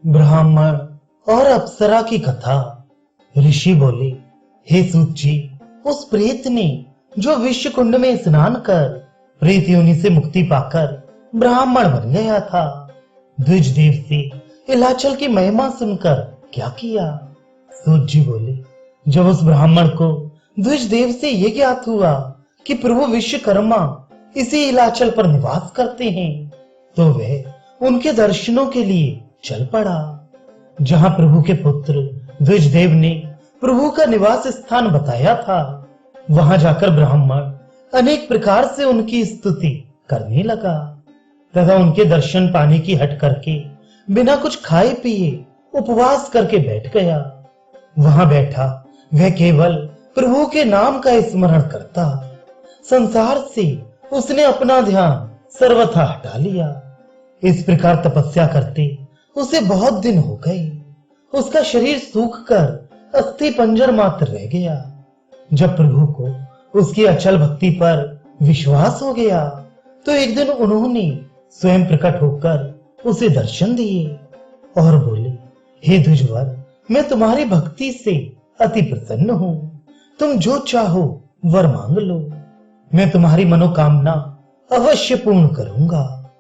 ब्राह्मण और अप्सरा की कथा। ऋषि बोले, हे सूत जी, उस प्रेत ने जो विश्व कुंड में स्नान कर प्रेत योनि से मुक्ति पाकर ब्राह्मण बन गया था, द्विज देव से इलाचल की महिमा सुनकर क्या किया? सूत जी बोले, जब उस ब्राह्मण को द्विज देव से यह ज्ञात हुआ कि प्रभु विश्वकर्मा इसी इलाचल पर निवास करते हैं, तो वह उनके दर्शनों के लिए चल पड़ा। जहां प्रभु के पुत्र द्विज देव ने प्रभु का निवास स्थान बताया था, वहां जाकर ब्राह्मण अनेक प्रकार से उनकी स्तुति करने लगा तथा उनके दर्शन पाने की हट करके बिना कुछ खाए पिए उपवास करके बैठ गया। वहां बैठा वह केवल प्रभु के नाम का स्मरण करता। संसार से उसने अपना ध्यान सर्वथा हटा लिया। इस प्रकार तपस्या करते उसे बहुत दिन हो गए। उसका शरीर सूख कर अस्थि पंजर मात्र रह गया। जब प्रभु को उसकी अचल भक्ति पर विश्वास हो गया, तो एक दिन उन्होंने स्वयं प्रकट होकर उसे दर्शन दिए और बोले, हे द्विजवर, मैं तुम्हारी भक्ति से अति प्रसन्न हूं। तुम जो चाहो वर मांग लो, मैं तुम्हारी मनोकामना अवश्य पूर्ण करूंगा।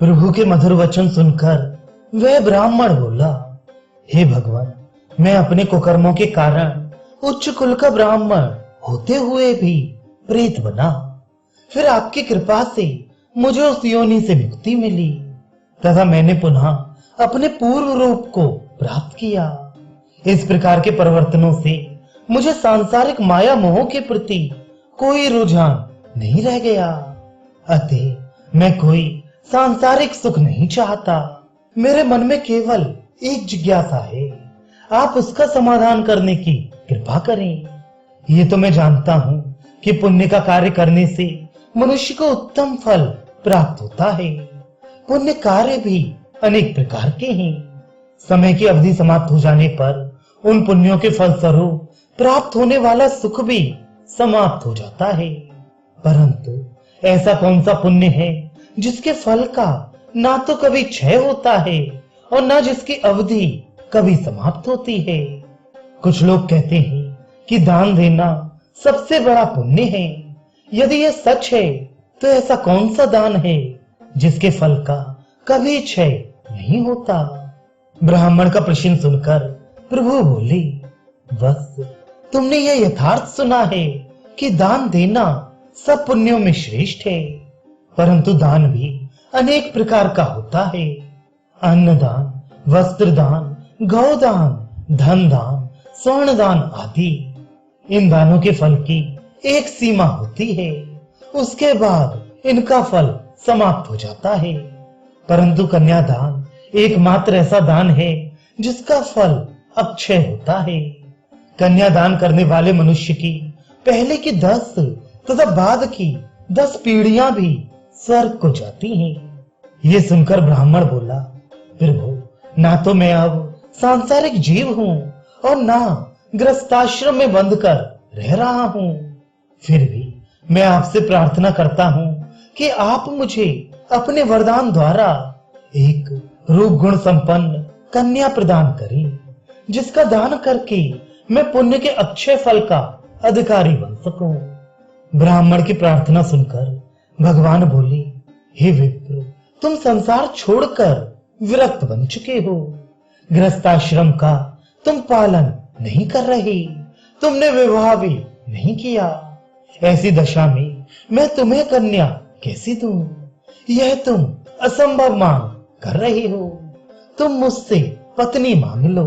प्रभु के मधुर वचन सुनकर वह ब्राह्मण बोला, हे भगवान, मैं अपने कुकर्मों के कारण उच्च कुल का ब्राह्मण होते हुए भी प्रेत बना। फिर आपकी कृपा से मुझे उस योनि से मुक्ति मिली तथा मैंने पुनः अपने पूर्व रूप को प्राप्त किया। इस प्रकार के परिवर्तनों से मुझे सांसारिक माया मोह के प्रति कोई रुझान नहीं रह गया। अतः मैं कोई सांसारिक सुख नहीं चाहता। मेरे मन में केवल एक जिज्ञासा है, आप उसका समाधान करने की कृपा करें। ये तो मैं जानता हूं कि पुण्य का कार्य करने से मनुष्य को उत्तम फल प्राप्त होता है। पुण्य कार्य भी अनेक प्रकार के हैं। समय की अवधि समाप्त हो जाने पर उन पुण्यों के फलस्वरूप प्राप्त होने वाला सुख भी समाप्त हो जाता है। परंतु ऐसा कौन सा पुण्य है जिसके फल का ना तो कभी क्षय होता है और ना जिसकी अवधि कभी समाप्त होती है? कुछ लोग कहते हैं कि दान देना सबसे बड़ा पुण्य है। यदि यह सच है, तो ऐसा कौन सा दान है जिसके फल का कभी क्षय नहीं होता? ब्राह्मण का प्रश्न सुनकर प्रभु बोले, बस तुमने यह यथार्थ सुना है कि दान देना सब पुण्यों में श्रेष्ठ है, परंतु दान भी अनेक प्रकार का होता है। अन्नदान, वस्त्र दान, गौदान, धन दान, स्वर्ण दान आदि। इन दानों के फल की एक सीमा होती है, उसके बाद इनका फल समाप्त हो जाता है। परंतु कन्यादान एकमात्र ऐसा दान है जिसका फल अक्षय होता है। कन्यादान करने वाले मनुष्य की पहले की 10 तथा बाद की 10 पीढ़ियां भी स्वर्ग को जाती हैं। ये सुनकर ब्राह्मण बोला, प्रभु, ना तो मैं अब सांसारिक जीव हूं और ना गृहस्थाश्रम में बंद कर रह रहा हूं। फिर भी मैं आपसे प्रार्थना करता हूं कि आप मुझे अपने वरदान द्वारा एक रूप गुण संपन्न कन्या प्रदान करें, जिसका दान करके मैं पुण्य के अक्षय फल का अधिकारी बन सकूं। ब्राह्मण की प्रार्थना सुनकर भगवान बोले, हे विप्र, तुम संसार छोड़कर विरक्त बन चुके हो। गृहस्थाश्रम का तुम पालन नहीं कर रहे, तुमने विवाह भी नहीं किया। ऐसी दशा में मैं तुम्हें कन्या कैसे दूं? यह तुम असंभव मांग कर रहे हो। तुम मुझसे पत्नी मांग लो।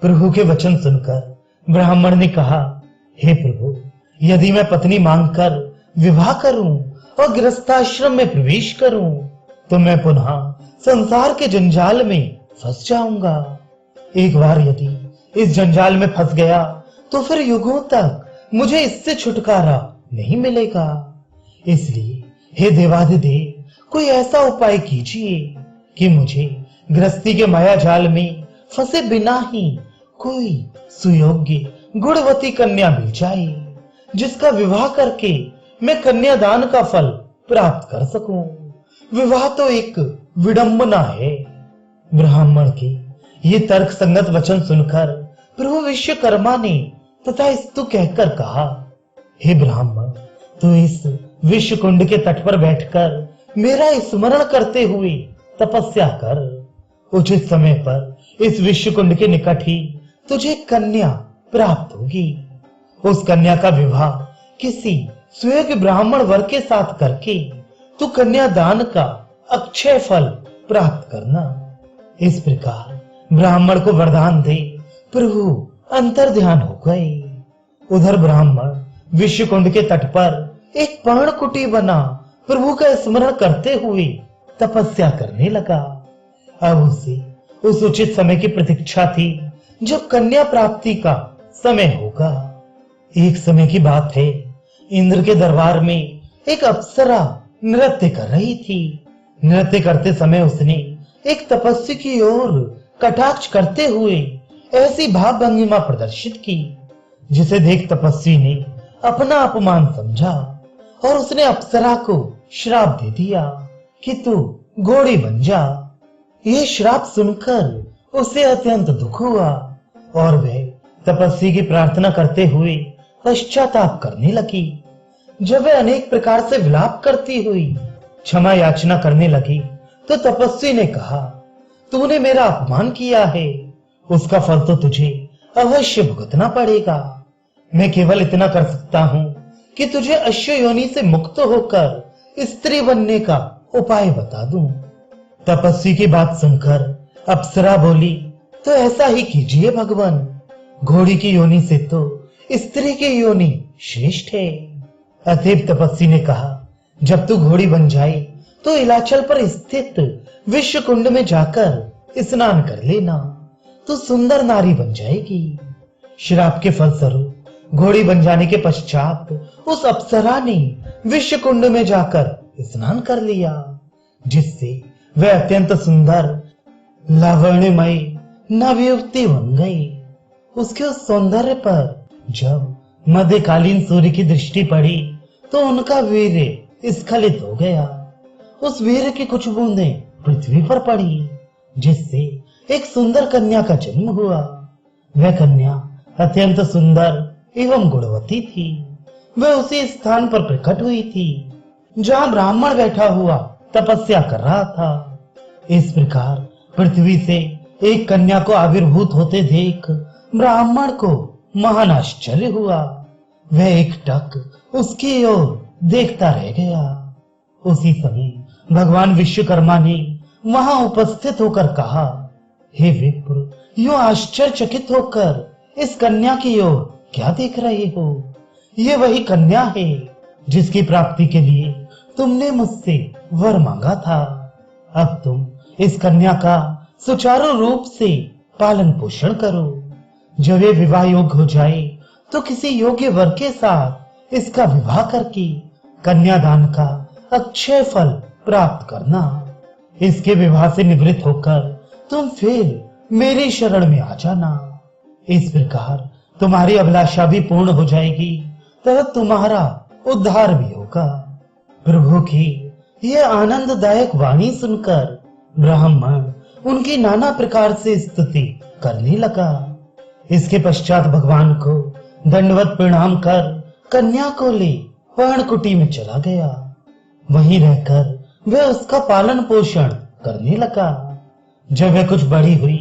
प्रभु के वचन सुनकर ब्राह्मण ने कहा, हे प्रभु, यदि मैं पत्नी मांगकर विवाह करूं और गृहस्थाश्रम में प्रवेश करूं, तो मैं पुनः संसार के जंजाल में फंस जाऊंगा। एक बार यदि इस जंजाल में फंस गया, तो फिर युगों तक मुझे इससे छुटकारा नहीं मिलेगा। इसलिए हे देवाधिदेव, कोई ऐसा उपाय कीजिए कि मुझे गृहस्थी के माया जाल में फंसे बिना ही कोई सुयोग्य गुणवती कन्या मिल जाए, जिसका विवाह करके मैं कन्यादान का फल प्राप्त कर सकूं। विवाह तो एक विडंबना है। ब्राह्मण के ये तर्क संगत वचन सुनकर प्रभु विश्वकर्मा ने तथा स्तु कहकर कहा, हे ब्राह्मण, तू इस विश्व कुंड के तट पर बैठकर मेरा स्मरण करते हुए तपस्या कर। उचित समय पर इस विश्व कुंड के निकट ही तुझे कन्या प्राप्त होगी। उस कन्या का विवाह किसी सुयोग्य ब्राह्मण वर के साथ करके तू कन्यादान का अक्षय फल प्राप्त करना। इस प्रकार ब्राह्मण को वरदान दे प्रभु अंतर ध्यान हो गए। उधर ब्राह्मण विश्व कुंड के तट पर एक पर्णकुटी बना प्रभु का स्मरण करते हुए तपस्या करने लगा। अब उसे उस उचित समय की प्रतीक्षा थी जब कन्या प्राप्ति का समय होगा। एक समय की बात है, इंद्र के दरबार में एक अप्सरा नृत्य कर रही थी। नृत्य करते समय उसने एक तपस्वी की ओर कटाक्ष करते हुए ऐसी भाव भंगिमा प्रदर्शित की जिसे देख तपस्वी ने अपना अपमान समझा और उसने अप्सरा को श्राप दे दिया कि तू घोड़ी बन जा। ये श्राप सुनकर उसे अत्यंत दुख हुआ और वह तपस्वी की प्रार्थना करते हुए पश्चाताप करने लगी। जब वह अनेक प्रकार से विलाप करती हुई क्षमा याचना करने लगी तो तपस्वी ने कहा, तूने मेरा अपमान किया है, उसका फल तो तुझे अवश्य भुगतना पड़ेगा। मैं केवल इतना कर सकता हूँ कि तुझे अश्व योनि से मुक्त होकर स्त्री बनने का उपाय बता दूं। तपस्वी की बात सुनकर अप्सरा बोली, तो ऐसा ही कीजिए भगवान, घोड़ी की योनि से तो स्त्री की योनि श्रेष्ठ है। अतएव तपस्वी ने कहा, जब तू घोड़ी बन जाए तो इलाचल पर स्थित विश्व कुंड में जाकर स्नान कर लेना, तो सुंदर नारी बन जाएगी। श्राप के फलस्वरूप घोड़ी बन जाने के पश्चात उस अप्सरा ने विश्व कुंड में जाकर स्नान कर लिया, जिससे वह अत्यंत सुंदर लावण्यमय नवयुवती बन गई। उसके उस सौंदर्य पर जब मध्यकालीन सूर्य की दृष्टि पड़ी तो उनका वीर्य स्खलित हो गया। उस वीर्य की कुछ बूंदें पृथ्वी पर पड़ी, जिससे एक सुंदर कन्या का जन्म हुआ। वह कन्या अत्यंत सुंदर एवं गुणवती थी। वह उसी स्थान पर प्रकट हुई थी जहां ब्राह्मण बैठा हुआ तपस्या कर रहा था। इस प्रकार पृथ्वी से एक कन्या को आविर्भूत होते देख ब्राह्मण को महान आश्चर्य हुआ। वह एकटक उसकी ओर देखता रह गया। उसी समय भगवान विश्वकर्मा ने वहां उपस्थित होकर कहा, हे विप्र, यूं आश्चर्यचकित होकर इस कन्या की ओर क्या देख रहे हो? ये वही कन्या है जिसकी प्राप्ति के लिए तुमने मुझसे वर मांगा था। अब तुम इस कन्या का सुचारू रूप से पालन पोषण करो। जब ये विवाह योग्य हो जाए तो किसी योग्य वर के साथ इसका विवाह करके कन्यादान का अक्षय फल प्राप्त करना। इसके विवाह से निवृत्त होकर तुम फिर मेरी शरण में आ जाना। इस प्रकार तुम्हारी अभिलाषा भी पूर्ण हो जाएगी तथा तुम्हारा उद्धार भी होगा। प्रभु की यह आनंददायक वाणी सुनकर ब्राह्मण उनकी नाना प्रकार से स्तुति करने लगा। इसके पश्चात भगवान को दंडवत प्रणाम कर कन्या को ले पर्णकुटी में चला गया। वहीं रहकर वह उसका पालन पोषण करने लगा। जब वह कुछ बड़ी हुई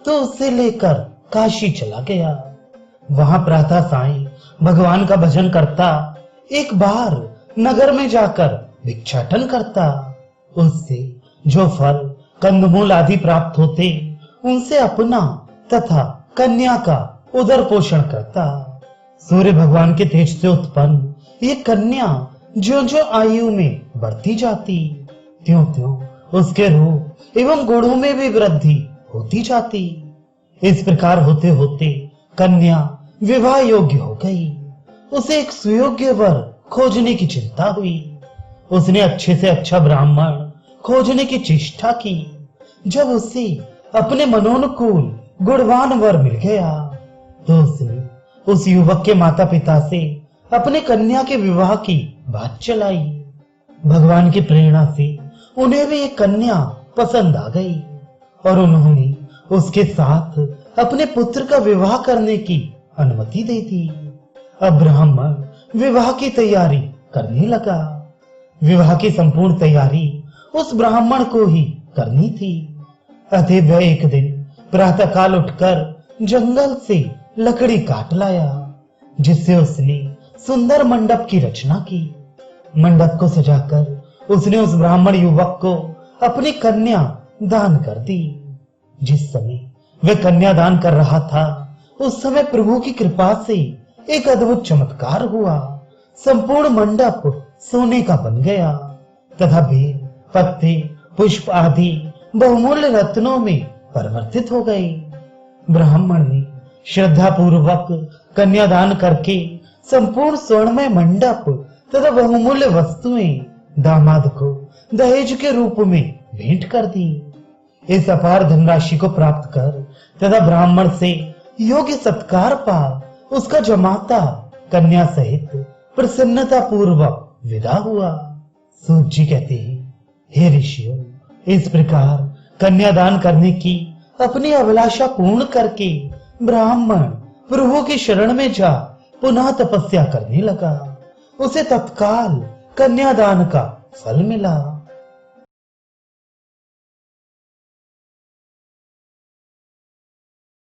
तो उसे लेकर काशी चला गया। वहां प्रातः साय भगवान का भजन करता, एक बार नगर में जाकर भिक्षाटन करता। उससे जो फल कंदमूल आदि प्राप्त होते उनसे अपना तथा कन्या का उदर पोषण करता। सूर्य भगवान के तेज से उत्पन्न ये कन्या जो जो आयु में बढ़ती जाती, त्यों त्यों उसके रूप एवं गुणों में भी वृद्धि होती जाती। इस प्रकार होते होते कन्या विवाह योग्य हो गई। उसे एक सुयोग्य वर खोजने की चिंता हुई। उसने अच्छे से अच्छा ब्राह्मण खोजने की चेष्टा की। जब उसे अपने मनोनुकूल गुणवान वर मिल गया तो उसने उस युवक के माता पिता से अपने कन्या के विवाह की बात चलाई। भगवान की प्रेरणा से उन्हें भी एक कन्या पसंद आ गई और उन्होंने उसके साथ अपने पुत्र का विवाह करने की अनुमति दे दी। अब ब्राह्मण विवाह की तैयारी करने लगा। विवाह की संपूर्ण तैयारी उस ब्राह्मण को ही करनी थी। अतः वह एक दिन प्रातःकाल उठकर जंगल से लकड़ी काट लाया, जिससे उसने सुंदर मंडप की रचना की। मंडप को सजाकर उसने उस ब्राह्मण युवक को अपनी कन्या दान कर दी। जिस समय वह कन्या दान कर रहा था, उस समय प्रभु की कृपा से एक अद्भुत चमत्कार हुआ। संपूर्ण मंडप सोने का बन गया तथा बेल, पत्ते, पुष्प आदि बहुमूल्य रत्नों में परिवर्तित हो गए। ब्राह्मण ने श्रद्धा पूर्वक कन्यादान करके संपूर्ण स्वर्णमय मंडप तथा बहुमूल्य वस्तुएं दामाद को दहेज के रूप में भेंट कर दी। इस अपार धनराशि को प्राप्त कर तथा ब्राह्मण से योग्य सत्कार पा उसका जमाता कन्या सहित प्रसन्नता पूर्वक विदा हुआ। सूत जी कहते हैं, हे ऋषियों, इस प्रकार कन्यादान करने की अपनी अभिलाषा पूर्ण करके ब्राह्मण प्रभु की शरण में जा पुनः तपस्या करने लगा। उसे तत्काल कन्यादान का फल मिला।